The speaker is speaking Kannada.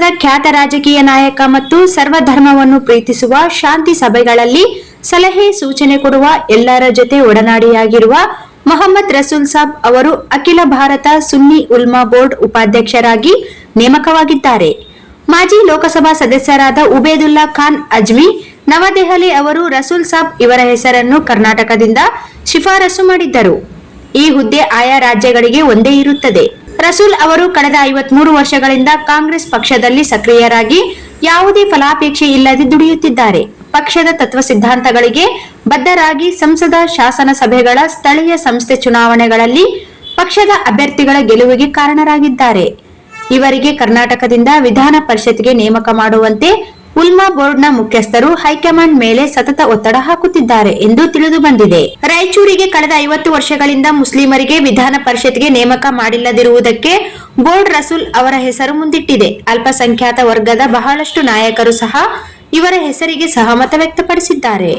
ಭಾರತದ ಖ್ಯಾತ ರಾಜಕೀಯ ನಾಯಕ ಮತ್ತು ಸರ್ವಧರ್ಮವನ್ನು ಪ್ರೀತಿಸುವ ಶಾಂತಿ ಸಭೆಗಳಲ್ಲಿ ಸಲಹೆ ಸೂಚನೆ ಕೊಡುವ ಎಲ್ಲರ ಜೊತೆ ಒಡನಾಡಿಯಾಗಿರುವ ಮೊಹಮ್ಮದ್ ರಸೂಲ್ ಸಾಬ್ ಅವರು ಅಖಿಲ ಭಾರತ ಸುನ್ನಿ ಉಲ್ಮಾ ಬೋರ್ಡ್ ಉಪಾಧ್ಯಕ್ಷರಾಗಿ ನೇಮಕವಾಗಿದ್ದಾರೆ. ಮಾಜಿ ಲೋಕಸಭಾ ಸದಸ್ಯರಾದ ಉಬೇದುಲ್ಲಾ ಖಾನ್ ಅಜ್ಮಿ ನವದೆಹಲಿ ಅವರು ರಸೂಲ್ ಸಾಬ್ ಇವರ ಹೆಸರನ್ನು ಕರ್ನಾಟಕದಿಂದ ಶಿಫಾರಸು ಮಾಡಿದ್ದರು. ಈ ಹುದ್ದೆ ಆಯಾ ರಾಜ್ಯಗಳಿಗೆ ಒಂದೇ ಇರುತ್ತದೆ. ರಸೂಲ್ ಅವರು ಕಳೆದ 53 ವರ್ಷಗಳಿಂದ ಕಾಂಗ್ರೆಸ್ ಪಕ್ಷದಲ್ಲಿ ಸಕ್ರಿಯರಾಗಿ ಯಾವುದೇ ಫಲಾಪೇಕ್ಷೆ ಇಲ್ಲದೆ ದುಡಿಯುತ್ತಿದ್ದಾರೆ. ಪಕ್ಷದ ತತ್ವ ಸಿದ್ಧಾಂತಗಳಿಗೆ ಬದ್ಧರಾಗಿ ಸಂಸದ, ಶಾಸನ ಸಭೆಗಳ, ಸ್ಥಳೀಯ ಸಂಸ್ಥೆ ಚುನಾವಣೆಗಳಲ್ಲಿ ಪಕ್ಷದ ಅಭ್ಯರ್ಥಿಗಳ ಗೆಲುವಿಗೆ ಕಾರಣರಾಗಿದ್ದಾರೆ. ಇವರಿಗೆ ಕರ್ನಾಟಕದಿಂದ ವಿಧಾನ ಪರಿಷತ್ಗೆ ನೇಮಕ ಮಾಡುವಂತೆ ಉಲ್ಮಾ ಬೋರ್ಡ್ನ ಮುಖ್ಯಸ್ಥರು ಹೈಕಮಾಂಡ್ ಮೇಲೆ ಸತತ ಒತ್ತಡ ಹಾಕುತ್ತಿದ್ದಾರೆ ಎಂದು ತಿಳಿದು ಬಂದಿದೆ. ರಾಯಚೂರಿಗೆ ಕಳೆದ 50 ವರ್ಷಗಳಿಂದ ಮುಸ್ಲಿಮರಿಗೆ ವಿಧಾನ ಪರಿಷತ್ಗೆ ನೇಮಕ ಮಾಡಿಲ್ಲದಿರುವುದಕ್ಕೆ ಬೋರ್ಡ್ ರಸೂಲ್ ಅವರ ಹೆಸರು ಮುಂದಿಟ್ಟಿದೆ. ಅಲ್ಪಸಂಖ್ಯಾತ ವರ್ಗದ ಬಹಳಷ್ಟು ನಾಯಕರು ಸಹ ಇವರ ಹೆಸರಿಗೆ ಸಹಮತ ವ್ಯಕ್ತಪಡಿಸಿದ್ದಾರೆ.